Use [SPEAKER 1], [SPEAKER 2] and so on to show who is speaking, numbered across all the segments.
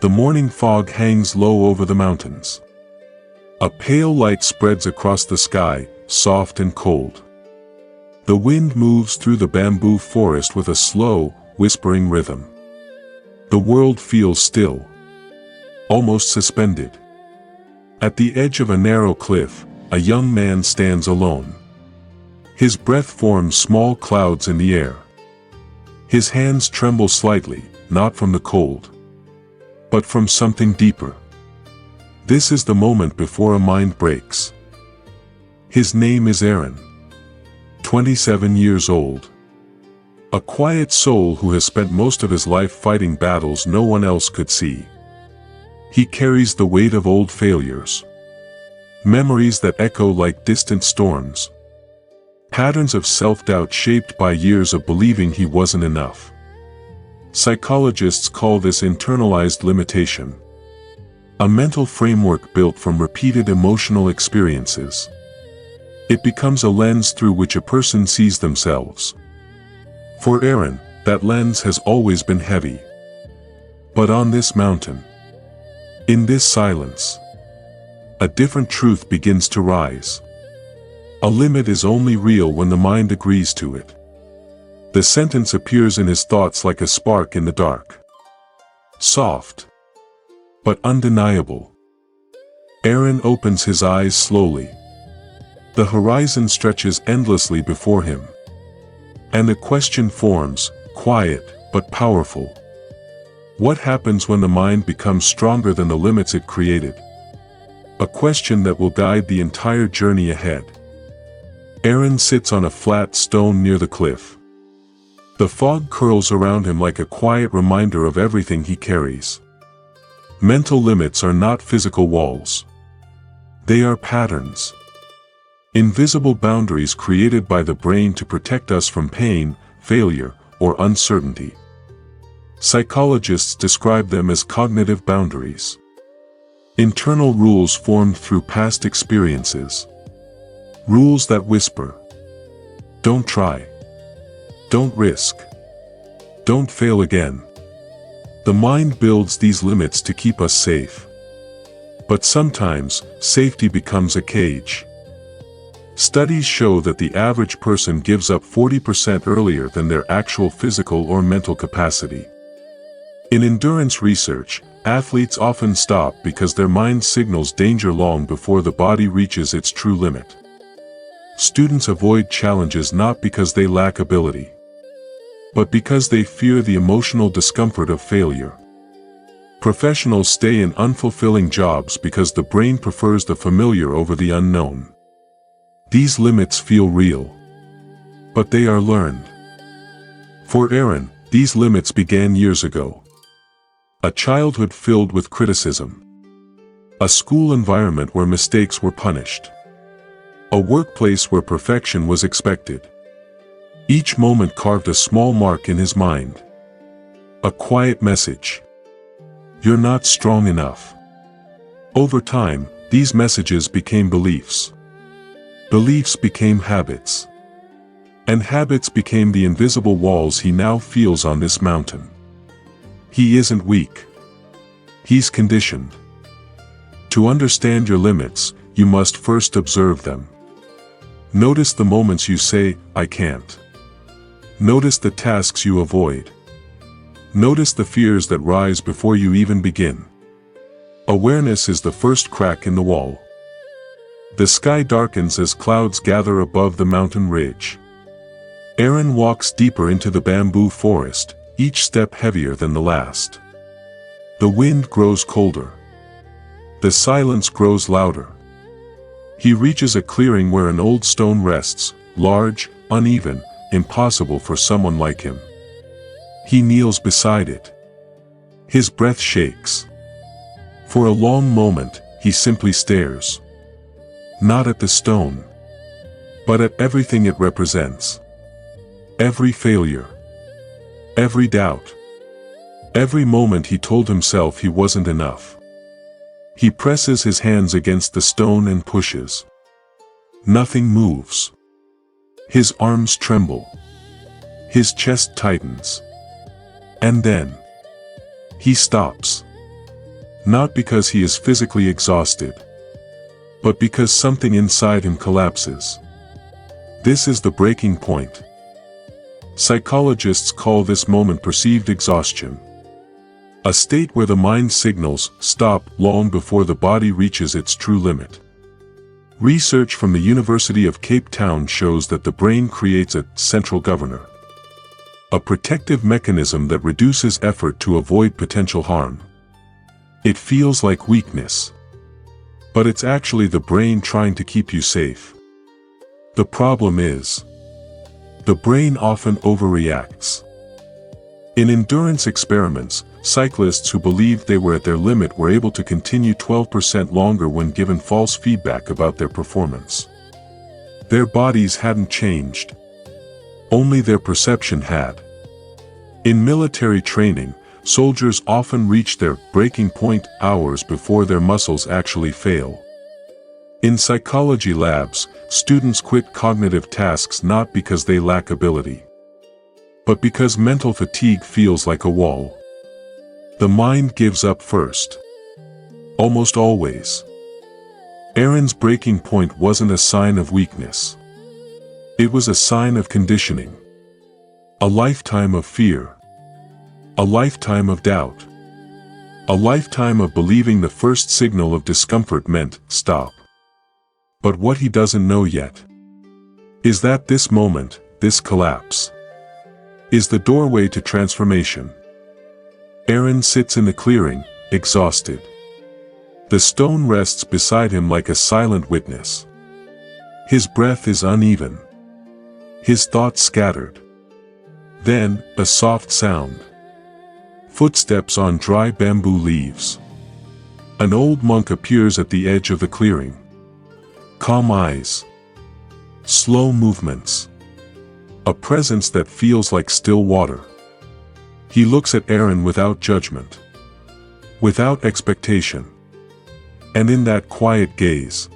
[SPEAKER 1] The morning fog hangs low over the mountains. A pale light spreads across the sky, soft and cold. The wind moves through the bamboo forest with a slow, whispering rhythm. The world feels still, almost suspended. At the edge of a narrow cliff, a young man stands alone. His breath forms small clouds in the air. His hands tremble slightly, not from the cold, but from something deeper. This is the moment before a mind breaks. His name is Eren, 27 years old. A quiet soul who has spent most of his life fighting battles no one else could see. He carries the weight of old failures, memories that echo like distant storms, patterns of self-doubt shaped by years of believing he wasn't enough. Psychologists call this internalized limitation, a mental framework built from repeated emotional experiences. It becomes a lens through which a person sees themselves. For Eren, that lens has always been heavy. But on this mountain, in this silence, a different truth begins to rise. A limit is only real when the mind agrees to it. The sentence appears in his thoughts like a spark in the dark. Soft, but undeniable. Eren opens his eyes slowly. The horizon stretches endlessly before him. And the question forms, quiet, but powerful. What happens when the mind becomes stronger than the limits it created? A question that will guide the entire journey ahead. Eren sits on a flat stone near the cliff. The fog curls around him like a quiet reminder of everything he carries. Mental limits are not physical walls. They are patterns. Invisible boundaries created by the brain to protect us from pain, failure, or uncertainty. Psychologists describe them as cognitive boundaries. Internal rules formed through past experiences. Rules that whisper, "Don't try. Don't risk. Don't fail again." The mind builds these limits to keep us safe. But sometimes, safety becomes a cage. Studies show that the average person gives up 40% earlier than their actual physical or mental capacity. In endurance research, athletes often stop because their mind signals danger long before the body reaches its true limit. Students avoid challenges not because they lack ability, but because they fear the emotional discomfort of failure. Professionals stay in unfulfilling jobs because the brain prefers the familiar over the unknown. These limits feel real, but they are learned. For Eren, these limits began years ago. A childhood filled with criticism. A school environment where mistakes were punished. A workplace where perfection was expected. Each moment carved a small mark in his mind. A quiet message. You're not strong enough. Over time, these messages became beliefs. Beliefs became habits. And habits became the invisible walls he now feels on this mountain. He isn't weak. He's conditioned. To understand your limits, you must first observe them. Notice the moments you say, "I can't." Notice the tasks you avoid. Notice the fears that rise before you even begin. Awareness is the first crack in the wall. The sky darkens as clouds gather above the mountain ridge. Eren walks deeper into the bamboo forest, each step heavier than the last. The wind grows colder. The silence grows louder. He reaches a clearing where an old stone rests, large, uneven, impossible for someone like him. He kneels beside it. His breath shakes. For a long moment, he simply stares. Not at the stone, but at everything it represents. Every failure. Every doubt. Every moment he told himself he wasn't enough. He presses his hands against the stone and pushes. Nothing moves. His arms tremble. His chest tightens. And then he stops. Not because he is physically exhausted, but because something inside him collapses. This is the breaking point. Psychologists call this moment perceived exhaustion. A state where the mind signals stop long before the body reaches its true limit. Research from the University of Cape Town shows that the brain creates a central governor, a protective mechanism that reduces effort to avoid potential harm. It feels like weakness, but it's actually the brain trying to keep you safe. The problem is, the brain often overreacts. In endurance experiments, cyclists who believed they were at their limit were able to continue 12% longer when given false feedback about their performance. Their bodies hadn't changed. Only their perception had. In military training, soldiers often reach their breaking point hours before their muscles actually fail. In psychology labs, students quit cognitive tasks not because they lack ability, but because mental fatigue feels like a wall. The mind gives up first. Almost always. Eren's breaking point wasn't a sign of weakness. It was a sign of conditioning. A lifetime of fear. A lifetime of doubt. A lifetime of believing the first signal of discomfort meant stop. But what he doesn't know yet is that this moment, this collapse, is the doorway to transformation. Eren sits in the clearing, exhausted. The stone rests beside him like a silent witness. His breath is uneven. His thoughts scattered. Then, a soft sound. Footsteps on dry bamboo leaves. An old monk appears at the edge of the clearing. Calm eyes. Slow movements. A presence that feels like still water. He looks at Eren without judgment. Without expectation. And in that quiet gaze,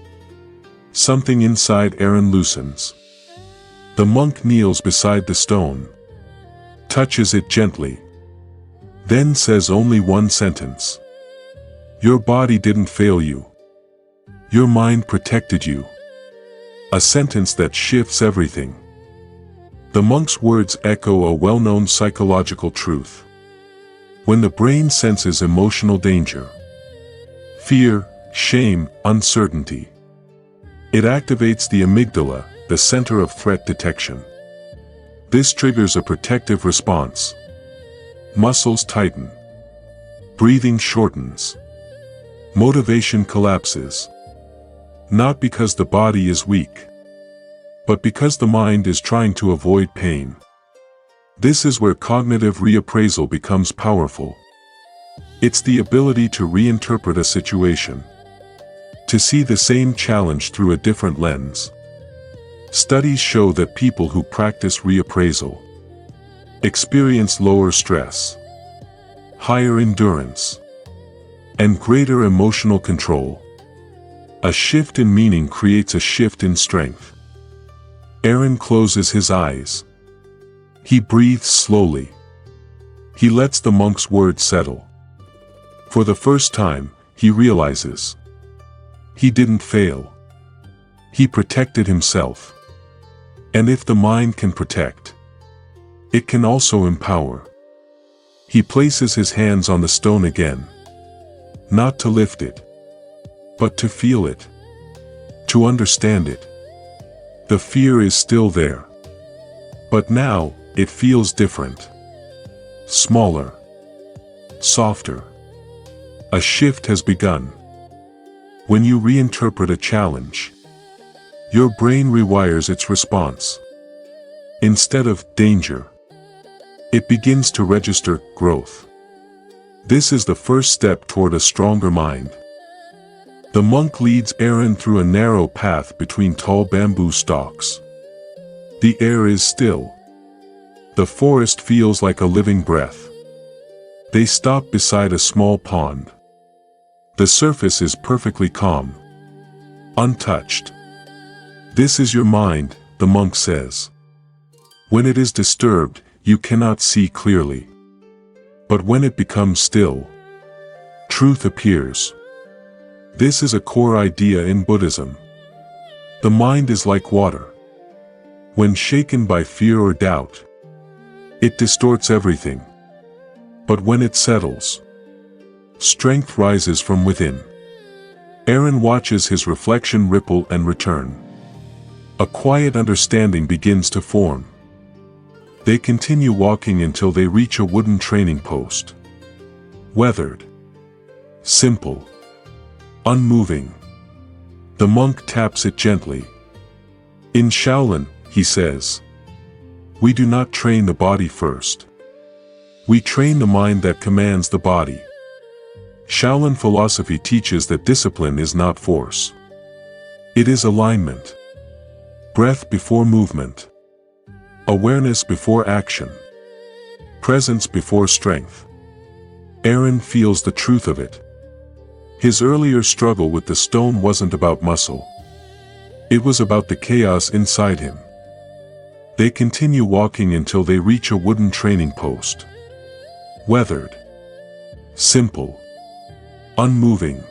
[SPEAKER 1] something inside Eren loosens. The monk kneels beside the stone. Touches it gently. Then says only one sentence. Your body didn't fail you. Your mind protected you. A sentence that shifts everything. The monk's words echo a well-known psychological truth. When the brain senses emotional danger, fear, shame, uncertainty, it activates the amygdala, the center of threat detection. This triggers a protective response. Muscles tighten. Breathing shortens. Motivation collapses. Not because the body is weak, but because the mind is trying to avoid pain. This is where cognitive reappraisal becomes powerful. It's the ability to reinterpret a situation, to see the same challenge through a different lens. Studies show that people who practice reappraisal experience lower stress, higher endurance, and greater emotional control. A shift in meaning creates a shift in strength. Eren closes his eyes. He breathes slowly. He lets the monk's words settle. For the first time, he realizes he didn't fail. He protected himself. And if the mind can protect, it can also empower. He places his hands on the stone again. Not to lift it, but to feel it. To understand it. The fear is still there. But now, it feels different. Smaller. Softer. A shift has begun. When you reinterpret a challenge, your brain rewires its response. Instead of danger, it begins to register growth. This is the first step toward a stronger mind. The monk leads Eren through a narrow path between tall bamboo stalks. The air is still. The forest feels like a living breath. They stop beside a small pond. The surface is perfectly calm. Untouched. This is your mind, the monk says. When it is disturbed, you cannot see clearly. But when it becomes still, Truth appears. This is a core idea in Buddhism. The mind is like water. When shaken by fear or doubt, it distorts everything. But when it settles, strength rises from within. Eren watches his reflection ripple and return. A quiet understanding begins to form. They continue walking until they reach a wooden training post. Weathered. Simple. Unmoving. The monk taps it gently. In Shaolin, he says, we do not train the body first. We train the mind that commands the body. Shaolin philosophy teaches that discipline is not force. It is alignment. Breath before movement. Awareness before action. Presence before strength. Eren feels the truth of it. His earlier struggle with the stone wasn't about muscle. It was about the chaos inside him. They continue walking until they reach a wooden training post. Weathered. Simple. Unmoving.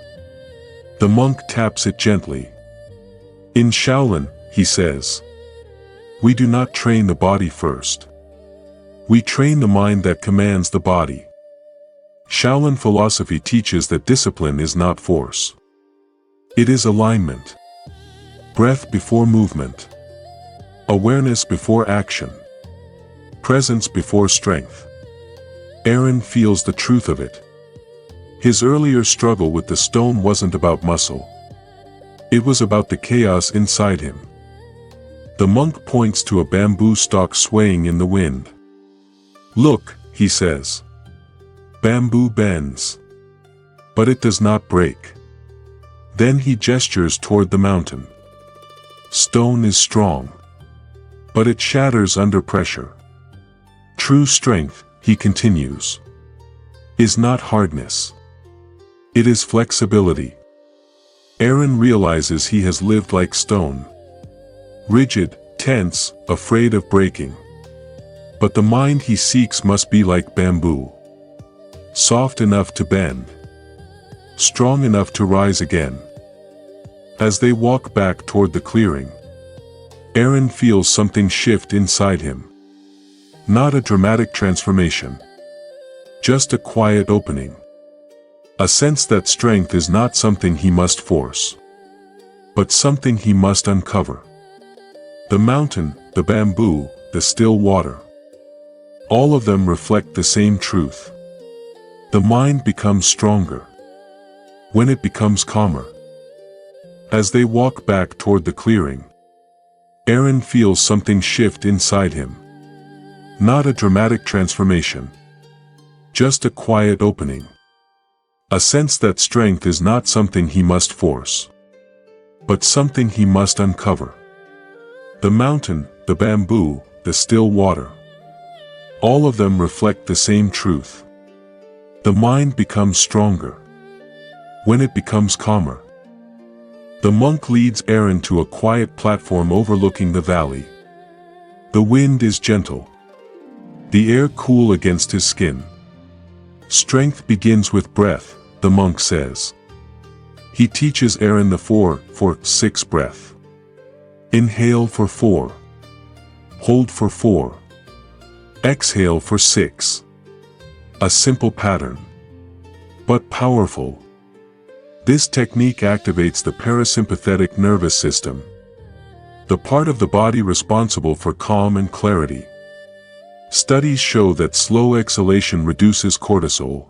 [SPEAKER 1] The monk taps it gently. In Shaolin, he says, we do not train the body first. We train the mind that commands the body. Shaolin philosophy teaches that discipline is not force. It is alignment. Breath before movement. Awareness before action. Presence before strength. Eren feels the truth of it. His earlier struggle with the stone wasn't about muscle. It was about the chaos inside him. The monk points to a bamboo stalk swaying in the wind. Look, he says. Bamboo bends. But it does not break. Then he gestures toward the mountain. Stone is strong. But it shatters under pressure. True strength, he continues, is not hardness. It is flexibility. Eren realizes he has lived like stone. Rigid, tense, afraid of breaking. But the mind he seeks must be like bamboo. Soft enough to bend. Strong enough to rise again. As they walk back toward the clearing, Eren feels something shift inside him. Not a dramatic transformation. Just a quiet opening. A sense that strength is not something he must force, but something he must uncover. The mountain, the bamboo, the still water. All of them reflect the same truth. The mind becomes stronger when it becomes calmer. As they walk back toward the clearing, Eren feels something shift inside him. Not a dramatic transformation. Just a quiet opening. A sense that strength is not something he must force, but something he must uncover. The mountain, the bamboo, the still water. All of them reflect the same truth. The mind becomes stronger when it becomes calmer. The monk leads Eren to a quiet platform overlooking the valley. The wind is gentle. The air cool against his skin. Strength begins with breath, the monk says. He teaches Eren the 4-4-6 breath. Inhale for 4. Hold for 4. Exhale for 6. A simple pattern, but powerful. This technique activates the parasympathetic nervous system, the part of the body responsible for calm and clarity. Studies show that slow exhalation reduces cortisol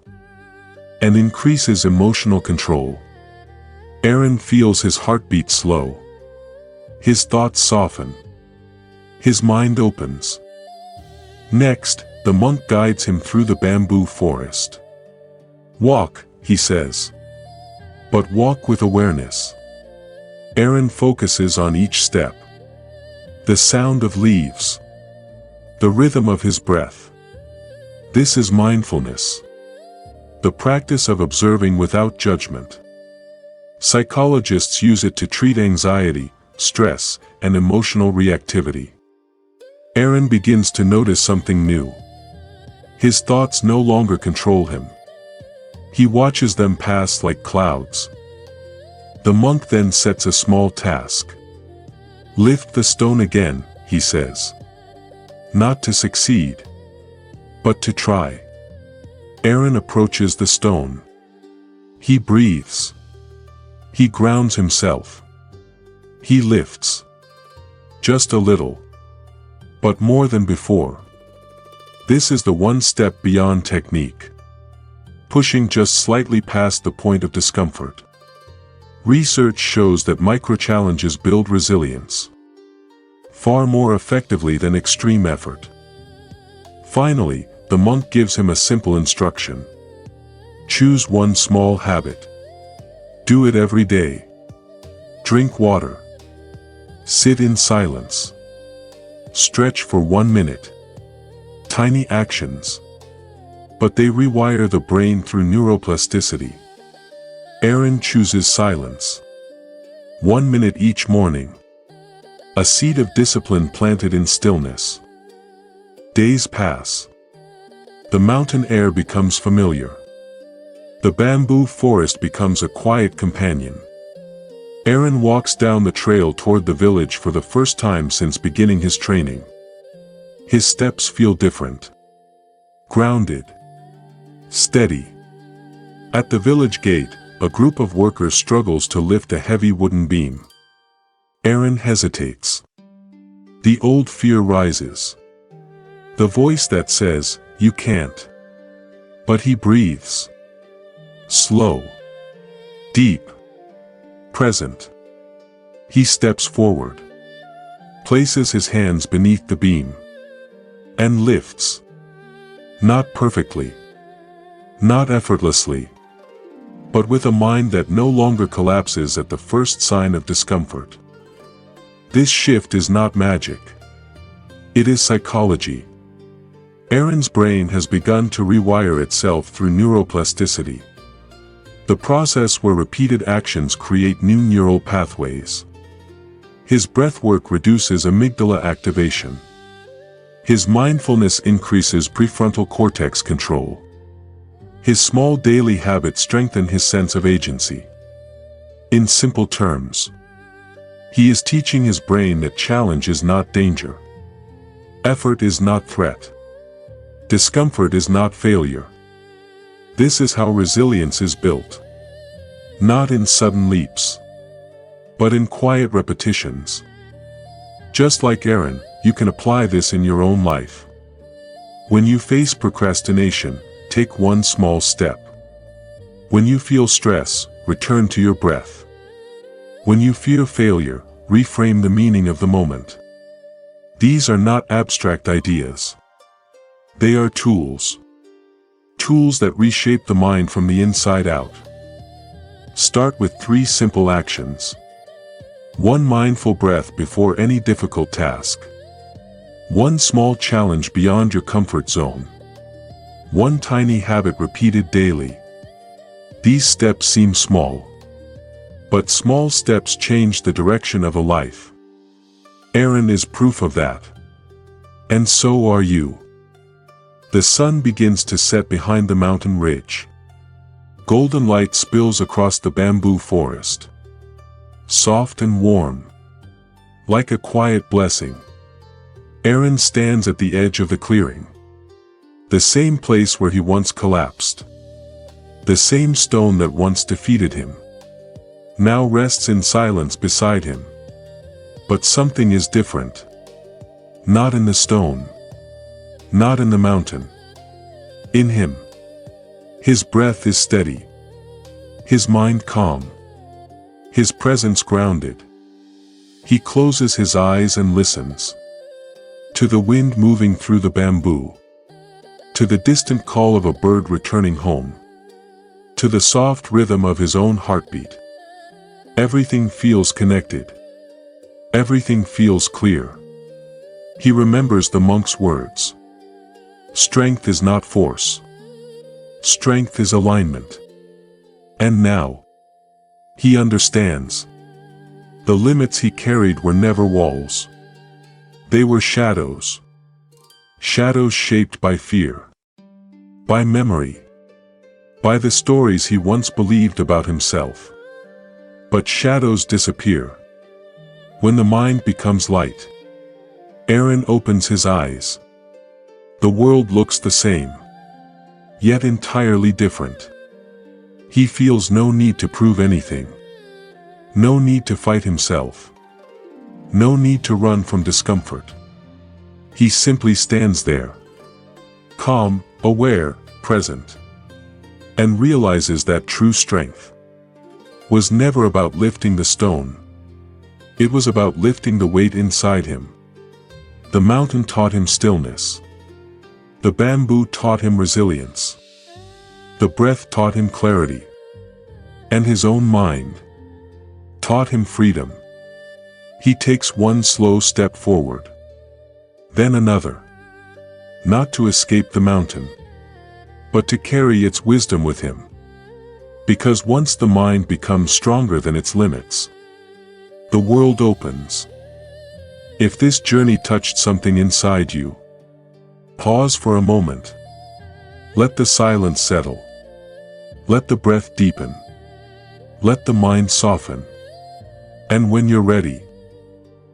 [SPEAKER 1] and increases emotional control. Eren feels his heartbeat slow. His thoughts soften. His mind opens. Next, the monk guides him through the bamboo forest. Walk, he says. But walk with awareness. Eren focuses on each step. The sound of leaves. The rhythm of his breath. This is mindfulness. The practice of observing without judgment. Psychologists use it to treat anxiety, stress, and emotional reactivity. Eren begins to notice something new. His thoughts no longer control him. He watches them pass like clouds. The monk then sets a small task. Lift the stone again, he says. Not to succeed, but to try. Eren approaches the stone. He breathes. He grounds himself. He lifts. Just a little. But more than before. This is the one step beyond technique. Pushing just slightly past the point of discomfort. Research shows that micro-challenges build resilience far more effectively than extreme effort. Finally, the monk gives him a simple instruction. Choose one small habit. Do it every day. Drink water. Sit in silence. Stretch for 1 minute. Tiny actions. But they rewire the brain through neuroplasticity. Eren chooses silence. 1 minute each morning. A seed of discipline planted in stillness. Days pass. The mountain air becomes familiar. The bamboo forest becomes a quiet companion. Eren walks down the trail toward the village for the first time since beginning his training. His steps feel different. Grounded. Steady. At the village gate, a group of workers struggles to lift a heavy wooden beam. Eren hesitates. The old fear rises. The voice that says, "You can't." But he breathes. Slow. Deep. Present. He steps forward. Places his hands beneath the beam. And lifts. Not perfectly. Not effortlessly. But with a mind that no longer collapses at the first sign of discomfort. This shift is not magic. It is psychology. Eren's brain has begun to rewire itself through neuroplasticity. The process where repeated actions create new neural pathways. His breathwork reduces amygdala activation. His mindfulness increases prefrontal cortex control. His small daily habits strengthen his sense of agency. In simple terms, he is teaching his brain that challenge is not danger. Effort is not threat. Discomfort is not failure. This is how resilience is built. Not in sudden leaps, but in quiet repetitions. Just like Eren, you can apply this in your own life. When you face procrastination, take one small step. When you feel stress, return to your breath. When you fear failure, reframe the meaning of the moment. These are not abstract ideas. They are tools. Tools that reshape the mind from the inside out. Start with 3 simple actions. 1 mindful breath before any difficult task. 1 small challenge beyond your comfort zone. 1 tiny habit repeated daily. These steps seem small. But small steps change the direction of a life. Eren is proof of that. And so are you. The sun begins to set behind the mountain ridge. Golden light spills across the bamboo forest. Soft and warm. Like a quiet blessing. Eren stands at the edge of the clearing. The same place where he once collapsed. The same stone that once defeated him. Now rests in silence beside him. But something is different. Not in the stone. Not in the mountain. In him. His breath is steady. His mind calm. His presence grounded. He closes his eyes and listens. To the wind moving through the bamboo. To the distant call of a bird returning home. To the soft rhythm of his own heartbeat. Everything feels connected. Everything feels clear. He remembers the monk's words. Strength is not force. Strength is alignment. And now, he understands. The limits he carried were never walls. They were shadows. Shadows shaped by fear. By memory. by the stories he once believed about himself. But shadows disappear. When the mind becomes light, Eren opens his eyes. The world looks the same, yet entirely different. He feels no need to prove anything. No need to fight himself. No need to run from discomfort. He simply stands there, calm, aware, present, and realizes that true strength was never about lifting the stone. It was about lifting the weight inside him. The mountain taught him stillness. The bamboo taught him resilience. The breath taught him clarity. And his own mind taught him freedom. He takes one slow step forward, then another, not to escape the mountain, but to carry its wisdom with him. Because once the mind becomes stronger than its limits, the world opens. If this journey touched something inside you, pause for a moment. Let the silence settle. Let the breath deepen. Let the mind soften. And when you're ready,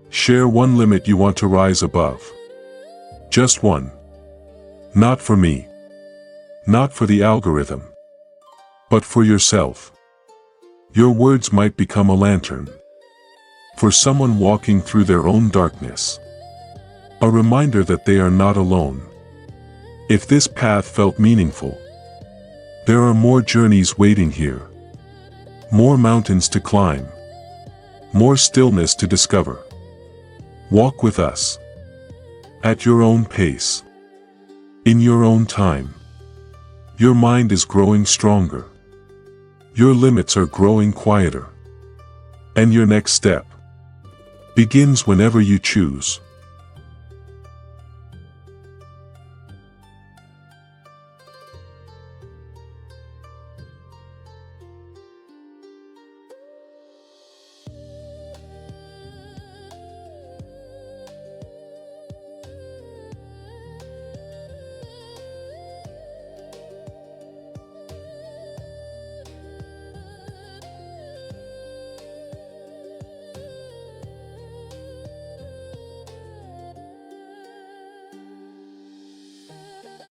[SPEAKER 1] share one limit you want to rise above. Just one. Not for me. Not for the algorithm. But for yourself. Your words might become a lantern for someone walking through their own darkness. A reminder that they are not alone. If this path felt meaningful, there are more journeys waiting here. More mountains to climb. More stillness to discover. Walk with us. At your own pace. In your own time. Your mind is growing stronger. Your limits are growing quieter. And your next step begins whenever you choose.